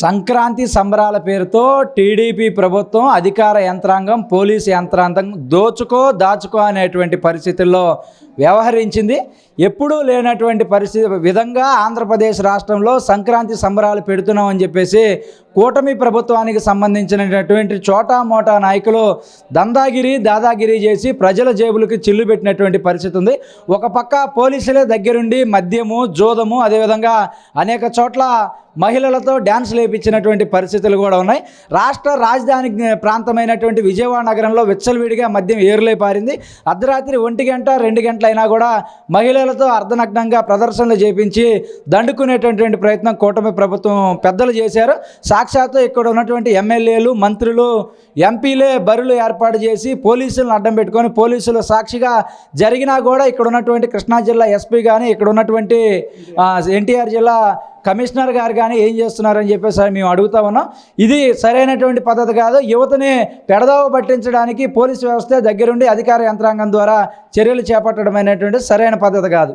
సంక్రాంతి సంబరాల పేరుతో టీడీపీ ప్రభుత్వం అధికార యంత్రాంగం పోలీసు యంత్రాంగం దాచుకో అనేటువంటి పరిస్థితుల్లో వ్యవహరించింది. ఎప్పుడూ లేనటువంటి విధంగా ఆంధ్రప్రదేశ్ రాష్ట్రంలో సంక్రాంతి సంబరాలు పెడుతున్నామని చెప్పేసి కూటమి ప్రభుత్వానికి సంబంధించినటువంటి చోటా మోటా నాయకులు దాదాగిరి చేసి ప్రజల జేబులకు చిల్లు పెట్టినటువంటి పరిస్థితి ఉంది. ఒక పక్క పోలీసులే దగ్గరుండి మద్యము, జోదము, అదేవిధంగా అనేక చోట్ల మహిళలతో డ్యాన్స్ లేపించినటువంటి పరిస్థితులు కూడా ఉన్నాయి. రాష్ట్ర రాజధాని ప్రాంతమైనటువంటి విజయవాడ నగరంలో విచ్చలవిడిగా మద్యం ఏరులై పారింది. అర్ధరాత్రి 1 గంట 2 గంటలైనా కూడా మహిళలతో అర్ధనగ్నంగా ప్రదర్శనలు చేపించి దండుకునేటటువంటి ప్రయత్నం కూటమి ప్రభుత్వం పెద్దలు చేశారు. సాక్షాత్తు ఇక్కడ ఉన్నటువంటి ఎమ్మెల్యేలు, మంత్రులు, ఎంపీలే బరులు ఏర్పాటు చేసి పోలీసులను అడ్డం పెట్టుకొని పోలీసులు సాక్షిగా జరిగినా కూడా ఇక్కడ ఉన్నటువంటి కృష్ణా జిల్లా ఎస్పీ కానీ, ఇక్కడ ఉన్నటువంటి ఎన్టీఆర్ జిల్లా కమిషనర్ గారు కానీ ఏం చేస్తున్నారని చెప్పేసి మేము అడుగుతా ఉన్నాం. ఇది సరైనటువంటి పద్ధతి కాదు. యువతని పెడదావ పట్టించడానికి పోలీసు వ్యవస్థ దగ్గరుండి అధికార యంత్రాంగం ద్వారా చర్యలు చేపట్టడం అనేటువంటి సరైన పద్ధతి కాదు.